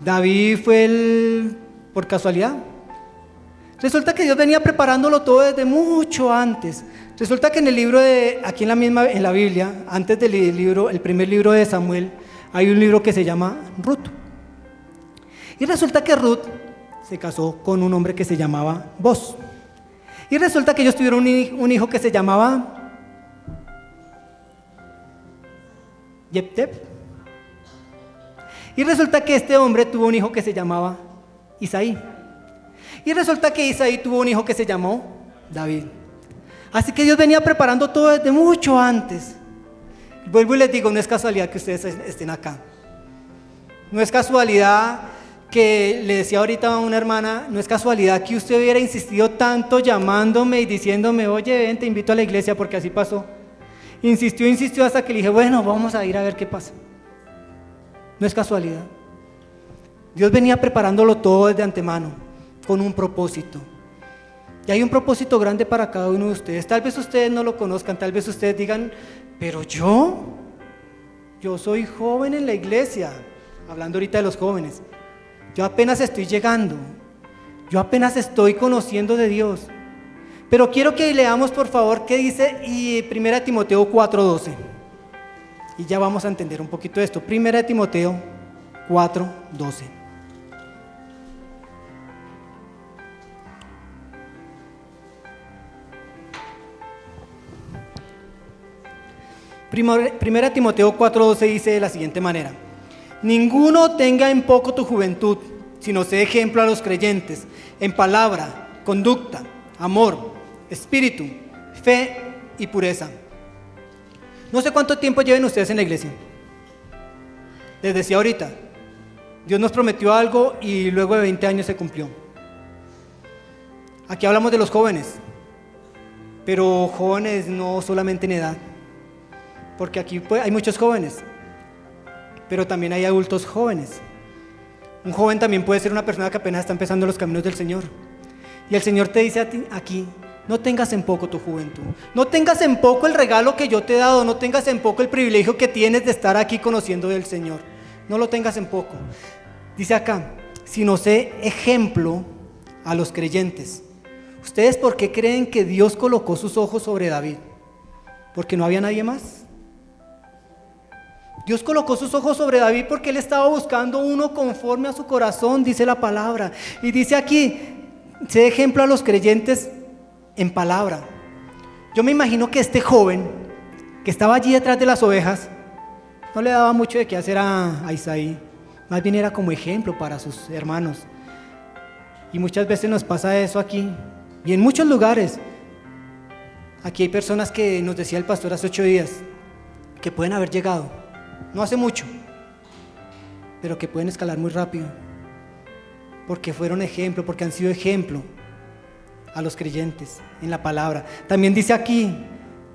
¿David fue por casualidad? Resulta que Dios venía preparándolo todo desde mucho antes. Resulta que en el libro aquí en la Biblia, antes del libro, el primer libro de Samuel, hay un libro que se llama Ruth. Y resulta que Ruth se casó con un hombre que se llamaba Boz. Y resulta que ellos tuvieron un hijo que se llamaba Jepté. Y resulta que este hombre tuvo un hijo que se llamaba Isaí. Y resulta que Isaí tuvo un hijo que se llamó David. Así que Dios venía preparando todo desde mucho antes. Vuelvo y les digo, no es casualidad que ustedes estén acá. No es casualidad que, le decía ahorita a una hermana, no es casualidad que usted hubiera insistido tanto llamándome y diciéndome, oye, ven, te invito a la iglesia, porque así pasó. Insistió hasta que le dije, bueno, vamos a ir a ver qué pasa. No es casualidad. Dios venía preparándolo todo desde antemano, con un propósito. Y hay un propósito grande para cada uno de ustedes. Tal vez ustedes no lo conozcan, tal vez ustedes digan, pero yo soy joven en la iglesia, hablando ahorita de los jóvenes. Yo apenas estoy llegando, yo apenas estoy conociendo de Dios. Pero quiero que leamos por favor qué dice 1 Timoteo 4:12. Y ya vamos a entender un poquito de esto. 1 Timoteo 4:12. Primera Timoteo 4:12 dice de la siguiente manera: ninguno tenga en poco tu juventud, sino sé ejemplo a los creyentes, en palabra, conducta, amor, espíritu, fe y pureza. No sé cuánto tiempo lleven ustedes en la iglesia. Les decía ahorita, Dios nos prometió algo y luego de 20 años se cumplió. Aquí hablamos de los jóvenes, pero jóvenes no solamente en edad, porque aquí hay muchos jóvenes, pero también hay adultos jóvenes. Un joven también puede ser una persona que apenas está empezando los caminos del Señor. Y el Señor te dice a ti aquí, no tengas en poco tu juventud, no tengas en poco el regalo que yo te he dado, no tengas en poco el privilegio que tienes de estar aquí conociendo del Señor, no lo tengas en poco. Dice acá, sino sé ejemplo a los creyentes. ¿Ustedes por qué creen que Dios colocó sus ojos sobre David? ¿Porque no había nadie más? Dios colocó sus ojos sobre David porque él estaba buscando uno conforme a su corazón, dice la palabra. Y dice aquí, sé ejemplo a los creyentes en palabra. Yo me imagino que este joven que estaba allí detrás de las ovejas no le daba mucho de qué hacer a Isaí, más bien era como ejemplo para sus hermanos. Y muchas veces nos pasa eso aquí y en muchos lugares. Aquí hay personas que nos decía el pastor hace 8 días que pueden haber llegado no hace mucho, pero que pueden escalar muy rápido porque fueron ejemplo, porque han sido ejemplo a los creyentes en la palabra. También dice aquí,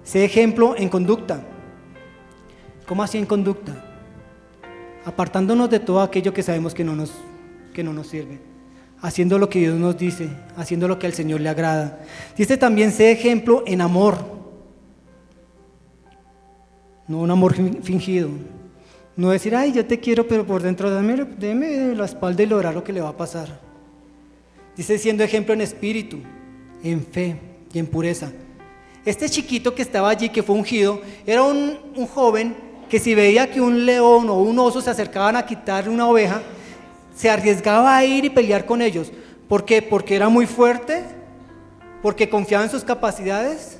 sé ejemplo en conducta. ¿Cómo así en conducta? Apartándonos de todo aquello que sabemos que no nos sirve, haciendo lo que Dios nos dice, haciendo lo que al Señor le agrada. Dice también, sé ejemplo en amor. no un amor fingido. No decir, ay, yo te quiero, pero por dentro deme la espalda y lograr lo que le va a pasar. Dice, siendo ejemplo en espíritu, en fe y en pureza. Este chiquito que estaba allí, que fue ungido, era un joven que si veía que un león o un oso se acercaban a quitarle una oveja, se arriesgaba a ir y pelear con ellos. ¿Por qué? ¿Porque era muy fuerte? ¿Porque confiaba en sus capacidades?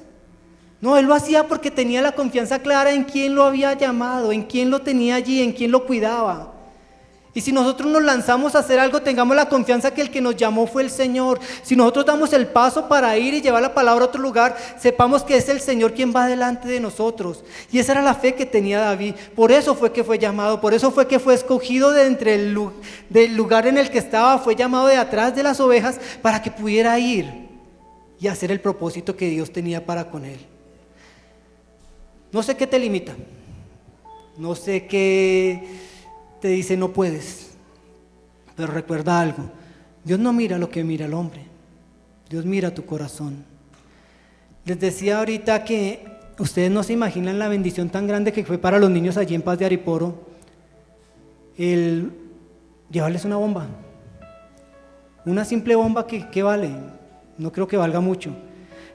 No, él lo hacía porque tenía la confianza clara en quién lo había llamado, en quién lo tenía allí, en quién lo cuidaba. Y si nosotros nos lanzamos a hacer algo, tengamos la confianza que el que nos llamó fue el Señor. Si nosotros damos el paso para ir y llevar la palabra a otro lugar, sepamos que es el Señor quien va delante de nosotros. Y esa era la fe que tenía David. Por eso fue que fue llamado, por eso fue que fue escogido de entre del lugar en el que estaba, fue llamado de atrás de las ovejas para que pudiera ir y hacer el propósito que Dios tenía para con él. No sé qué te limita, no sé qué te dice no puedes, pero recuerda algo, Dios no mira lo que mira el hombre, Dios mira tu corazón. Les decía ahorita que ustedes no se imaginan la bendición tan grande que fue para los niños allí en Paz de Ariporo, el llevarles una bomba, una simple bomba que vale, no creo que valga mucho,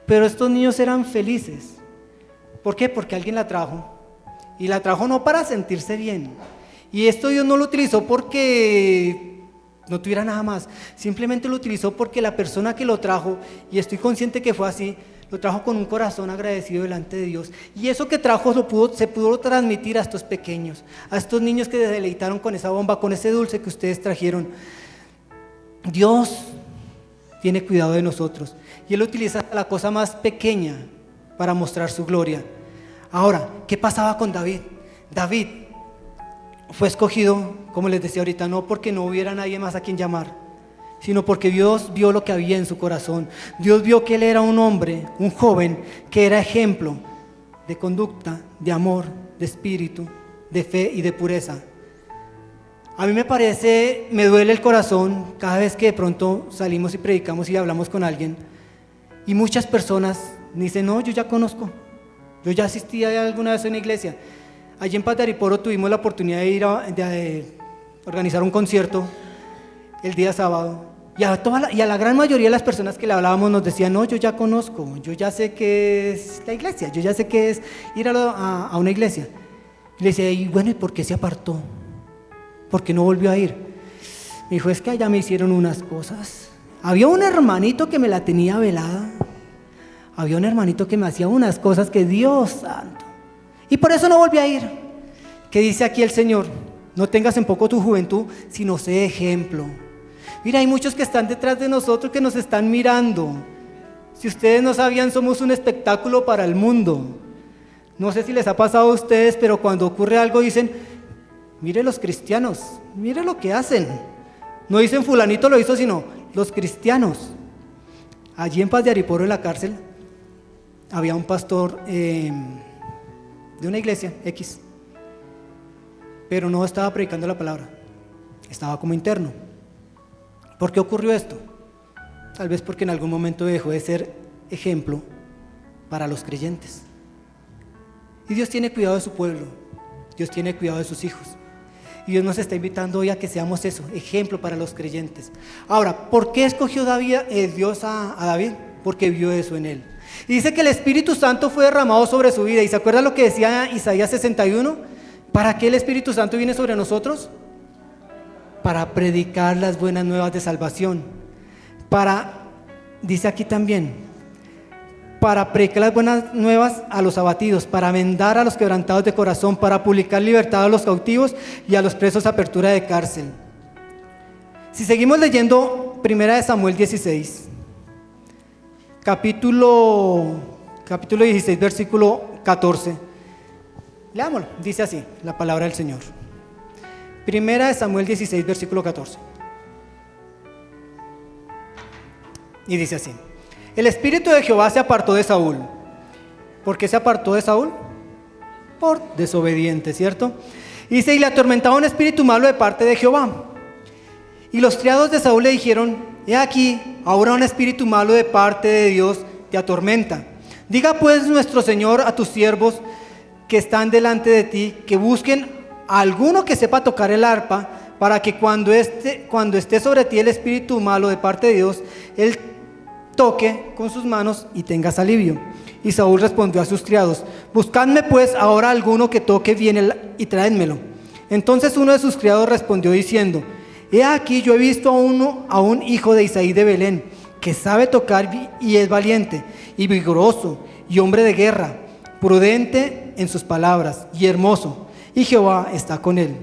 pero estos niños eran felices. ¿Por qué? Porque alguien la trajo, y la trajo no para sentirse bien, y esto Dios no lo utilizó porque no tuviera nada más, simplemente lo utilizó porque la persona que lo trajo, y estoy consciente que fue así, lo trajo con un corazón agradecido delante de Dios, y eso que trajo se pudo transmitir a estos pequeños, a estos niños que se deleitaron con esa bomba, con ese dulce que ustedes trajeron. Dios tiene cuidado de nosotros, y Él utiliza la cosa más pequeña para mostrar su gloria. Ahora, ¿qué pasaba con David? David fue escogido, como les decía ahorita, no porque no hubiera nadie más a quien llamar, sino porque Dios vio lo que había en su corazón. Dios vio que él era un hombre, un joven, que era ejemplo de conducta, de amor, de espíritu, de fe y de pureza. A mí me duele el corazón cada vez que de pronto salimos y predicamos y hablamos con alguien, y muchas personas dicen, no, yo ya conozco, yo ya asistí alguna vez a una iglesia. Allí en Paz de Ariporo tuvimos la oportunidad de ir a organizar un concierto el día sábado, y a la gran mayoría de las personas que le hablábamos nos decían, no, yo ya conozco, yo ya sé qué es la iglesia, yo ya sé qué es ir a una iglesia. Y le decía, y bueno, ¿y por qué se apartó? ¿Por qué no volvió a ir? Me dijo, es que allá me hicieron unas cosas. Había un hermanito que me la tenía velada. Había un hermanito que me hacía unas cosas que Dios santo. Y por eso no volví a ir. ¿Qué dice aquí el Señor? No tengas en poco tu juventud, sino sé ejemplo. Mira, hay muchos que están detrás de nosotros que nos están mirando. Si ustedes no sabían, somos un espectáculo para el mundo. No sé si les ha pasado a ustedes, pero cuando ocurre algo dicen, mire los cristianos, mire lo que hacen. No dicen fulanito lo hizo, sino los cristianos. Allí en Paz de Ariporo, en la cárcel, había un pastor de una iglesia X, pero no estaba predicando la palabra, estaba como interno. ¿Por qué ocurrió esto? Tal vez porque en algún momento dejó de ser ejemplo para los creyentes. Y Dios tiene cuidado de su pueblo, Dios tiene cuidado de sus hijos, y Dios nos está invitando hoy a que seamos eso, ejemplo para los creyentes. Ahora, ¿por qué escogió Dios a David? Porque vio eso en él. Y dice que el Espíritu Santo fue derramado sobre su vida. ¿Y se acuerdan lo que decía Isaías 61? ¿Para qué el Espíritu Santo viene sobre nosotros? Para predicar las buenas nuevas de salvación. Dice aquí también, para predicar las buenas nuevas a los abatidos, para vendar a los quebrantados de corazón, para publicar libertad a los cautivos y a los presos apertura de cárcel. Si seguimos leyendo 1 Samuel 16, capítulo 16, versículo 14. Leámoslo, dice así la palabra del Señor. 1 Samuel 16, versículo 14. Y dice así: el espíritu de Jehová se apartó de Saúl. ¿Por qué se apartó de Saúl? Por desobediente, ¿cierto? Y dice, y le atormentaba un espíritu malo de parte de Jehová. Y los criados de Saúl le dijeron, he aquí, ahora un espíritu malo de parte de Dios te atormenta. Diga pues nuestro Señor a tus siervos, que están delante de ti, que busquen a alguno que sepa tocar el arpa, para que cuando esté sobre ti el espíritu malo de parte de Dios, él toque con sus manos y tengas alivio. Y Saúl respondió a sus criados: buscadme pues ahora alguno que toque bien y tráenmelo. Entonces uno de sus criados respondió diciendo: he aquí, yo he visto a un hijo de Isaí de Belén, que sabe tocar y es valiente y vigoroso y hombre de guerra, prudente en sus palabras y hermoso, y Jehová está con él.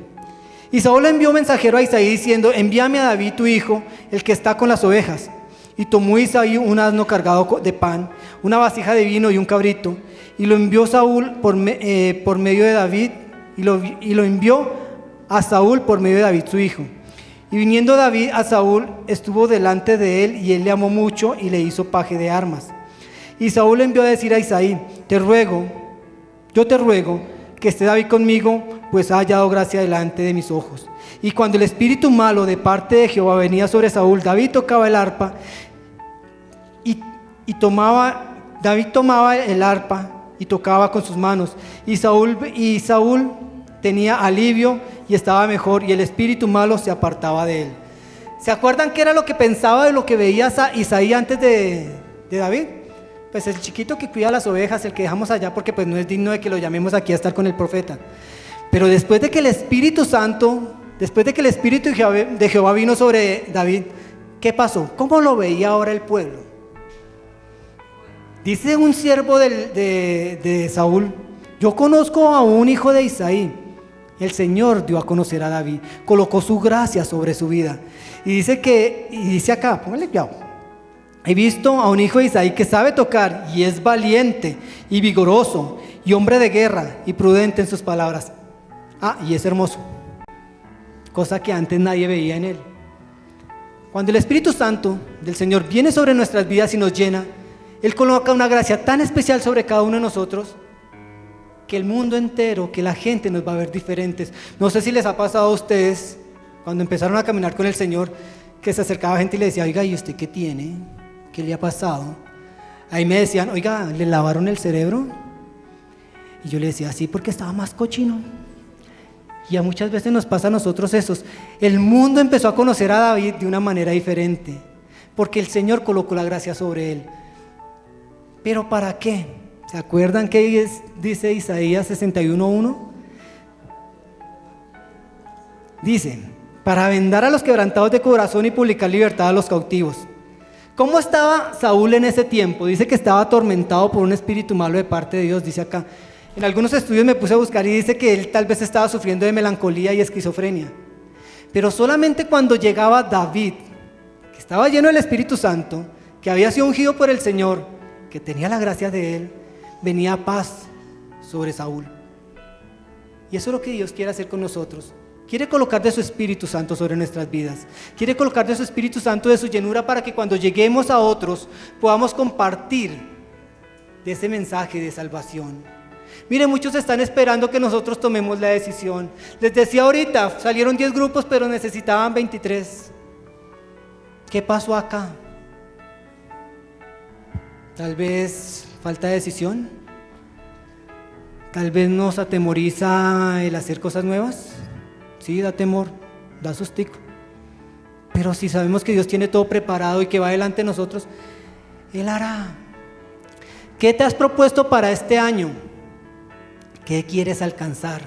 Y Saúl envió mensajero a Isaí diciendo: envíame a David tu hijo, el que está con las ovejas. Y tomó Isaí un asno cargado de pan, una vasija de vino y un cabrito, y lo envió Saúl por medio de David, y lo envió a Saúl por medio de David su hijo. Y viniendo David a Saúl, estuvo delante de él, y él le amó mucho y le hizo paje de armas. Y Saúl envió a decir a Isaí: yo te ruego que esté David conmigo, pues ha hallado gracia delante de mis ojos. Y cuando el espíritu malo de parte de Jehová venía sobre Saúl, David tocaba el arpa, David tomaba el arpa y tocaba con sus manos, y Saúl tenía alivio y estaba mejor, y el espíritu malo se apartaba de él. ¿Se acuerdan qué era lo que pensaba de lo que veía Isaí antes de David? Pues el chiquito que cuida las ovejas, el que dejamos allá porque pues no es digno de que lo llamemos aquí a estar con el profeta. Pero después de que el Espíritu de Jehová vino sobre David, ¿qué pasó? ¿Cómo lo veía ahora el pueblo? Dice un siervo de Saúl: yo conozco a un hijo de Isaí. El Señor dio a conocer a David, colocó su gracia sobre su vida. Y dice acá, póngale cuidado: he visto a un hijo de Isaí que sabe tocar y es valiente y vigoroso y hombre de guerra y prudente en sus palabras. Y es hermoso, cosa que antes nadie veía en él. Cuando el Espíritu Santo del Señor viene sobre nuestras vidas y nos llena, Él coloca una gracia tan especial sobre cada uno de nosotros, que el mundo entero, que la gente nos va a ver diferentes. No sé si les ha pasado a ustedes, cuando empezaron a caminar con el Señor, que se acercaba gente y le decía: oiga, ¿y usted qué tiene? ¿Qué le ha pasado? Ahí me decían: oiga, ¿le lavaron el cerebro? Y yo le decía: sí, porque estaba más cochino. Y a muchas veces nos pasa a nosotros esos. El mundo empezó a conocer a David de una manera diferente, porque el Señor colocó la gracia sobre él. ¿Pero para qué? ¿Se acuerdan qué dice Isaías 61:1? Dice: para vendar a los quebrantados de corazón y publicar libertad a los cautivos. ¿Cómo estaba Saúl en ese tiempo? Dice que estaba atormentado por un espíritu malo de parte de Dios, dice acá. En algunos estudios me puse a buscar y dice que él tal vez estaba sufriendo de melancolía y esquizofrenia. Pero solamente cuando llegaba David, que estaba lleno del Espíritu Santo, que había sido ungido por el Señor, que tenía la gracia de él, venía paz sobre Saúl. Y eso es lo que Dios quiere hacer con nosotros. Quiere colocar de su Espíritu Santo sobre nuestras vidas. Quiere colocar de su Espíritu Santo, de su llenura, para que cuando lleguemos a otros podamos compartir de ese mensaje de salvación. Mire, muchos están esperando que nosotros tomemos la decisión. Les decía ahorita, salieron 10 grupos, pero necesitaban 23. ¿Qué pasó acá? Tal vez falta de decisión. Tal vez nos atemoriza el hacer cosas nuevas. Sí, da temor, da sustico. Pero si sabemos que Dios tiene todo preparado y que va delante de nosotros, Él hará. ¿Qué te has propuesto para este año? ¿Qué quieres alcanzar?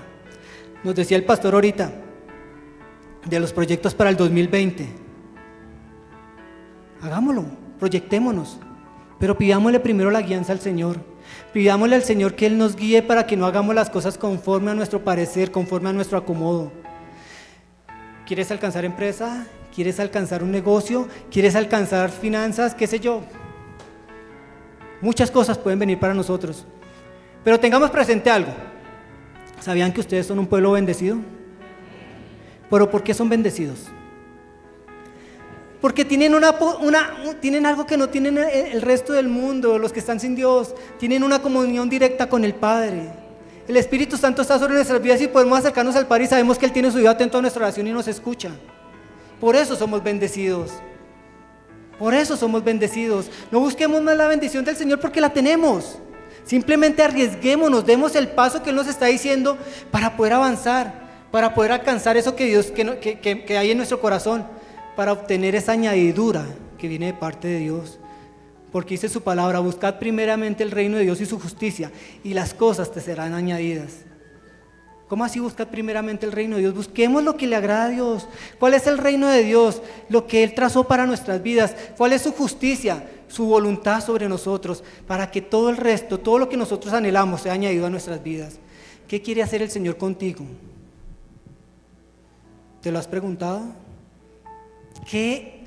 Nos decía el pastor ahorita de los proyectos para el 2020. Hagámoslo, proyectémonos, pero pidámosle primero la guianza al Señor. Pidámosle al Señor que Él nos guíe para que no hagamos las cosas conforme a nuestro parecer, conforme a nuestro acomodo. ¿Quieres alcanzar empresa? ¿Quieres alcanzar un negocio? ¿Quieres alcanzar finanzas? ¿Qué sé yo? Muchas cosas pueden venir para nosotros. Pero tengamos presente algo. ¿Sabían que ustedes son un pueblo bendecido? ¿Pero por qué son bendecidos? Porque tienen tienen algo que no tienen el resto del mundo, los que están sin Dios. Tienen una comunión directa con el Padre. El Espíritu Santo está sobre nuestras vidas y podemos acercarnos al Padre y sabemos que Él tiene su oído atento a nuestra oración y nos escucha. Por eso somos bendecidos. Por eso somos bendecidos. No busquemos más la bendición del Señor porque la tenemos. Simplemente arriesguémonos, demos el paso que Él nos está diciendo para poder avanzar, para poder alcanzar eso que hay en nuestro corazón, para obtener esa añadidura que viene de parte de Dios. Porque dice su palabra: buscad primeramente el reino de Dios y su justicia, y las cosas te serán añadidas. ¿Cómo así buscad primeramente el reino de Dios? Busquemos lo que le agrada a Dios. ¿Cuál es el reino de Dios? Lo que Él trazó para nuestras vidas. ¿Cuál es su justicia? Su voluntad sobre nosotros, para que todo el resto, todo lo que nosotros anhelamos, sea añadido a nuestras vidas. ¿Qué quiere hacer el Señor contigo? ¿Te lo has preguntado?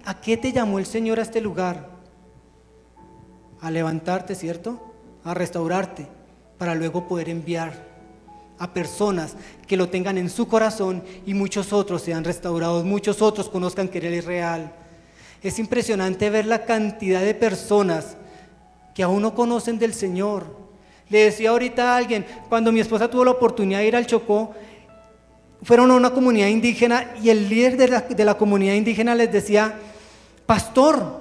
¿A qué te llamó el Señor a este lugar? A levantarte, ¿cierto? A restaurarte, para luego poder enviar a personas que lo tengan en su corazón y muchos otros sean restaurados, muchos otros conozcan que Él es real. Es impresionante ver la cantidad de personas que aún no conocen del Señor. Le decía ahorita a alguien, cuando mi esposa tuvo la oportunidad de ir al Chocó, fueron a una comunidad indígena y el líder de la comunidad indígena les decía: pastor,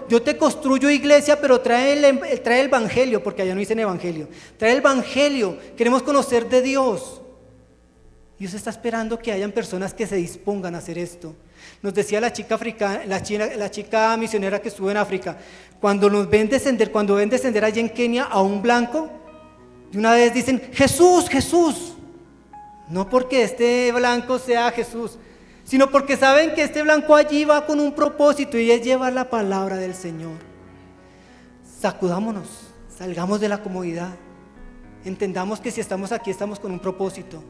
yo te construyo iglesia, pero trae el evangelio, porque allá no dicen evangelio, trae el evangelio, queremos conocer de Dios. Dios está esperando que hayan personas que se dispongan a hacer esto. Nos decía la chica africana, la chica misionera que estuvo en África, cuando ven descender allá en Kenia a un blanco, de una vez dicen: Jesús, Jesús. No porque este blanco sea Jesús, sino porque saben que este blanco allí va con un propósito, y es llevar la palabra del Señor. Sacudámonos, salgamos de la comodidad, entendamos que si estamos aquí estamos con un propósito.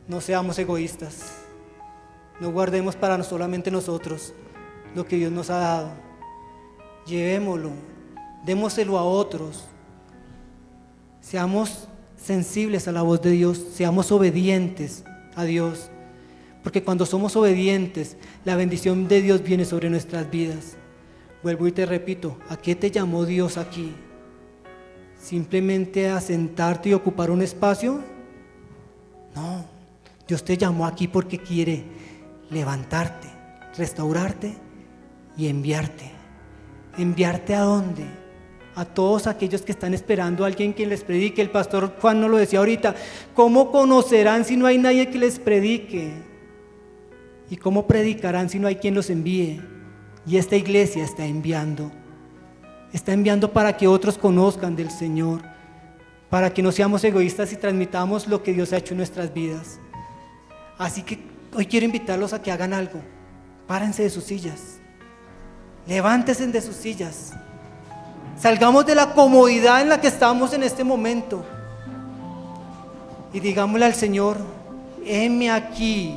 No seamos egoístas, no guardemos para solamente nosotros lo que Dios nos ha dado. Llevémoslo, démoselo a otros. Seamos sensibles a la voz de Dios, seamos obedientes a Dios. Porque cuando somos obedientes, la bendición de Dios viene sobre nuestras vidas. Vuelvo y te repito: ¿a qué te llamó Dios aquí? ¿Simplemente a sentarte y ocupar un espacio? No, Dios te llamó aquí porque quiere levantarte, restaurarte y enviarte. ¿Enviarte a dónde? A todos aquellos que están esperando a alguien que les predique. El pastor Juan nos lo decía ahorita: ¿cómo conocerán si no hay nadie que les predique? ¿Y cómo predicarán si no hay quien los envíe? Y esta iglesia está enviando para que otros conozcan del Señor, para que no seamos egoístas y transmitamos lo que Dios ha hecho en nuestras vidas. Así que hoy quiero invitarlos a que hagan algo. Párense de sus sillas, levántense de sus sillas, salgamos de la comodidad en la que estamos en este momento y digámosle al Señor: heme aquí,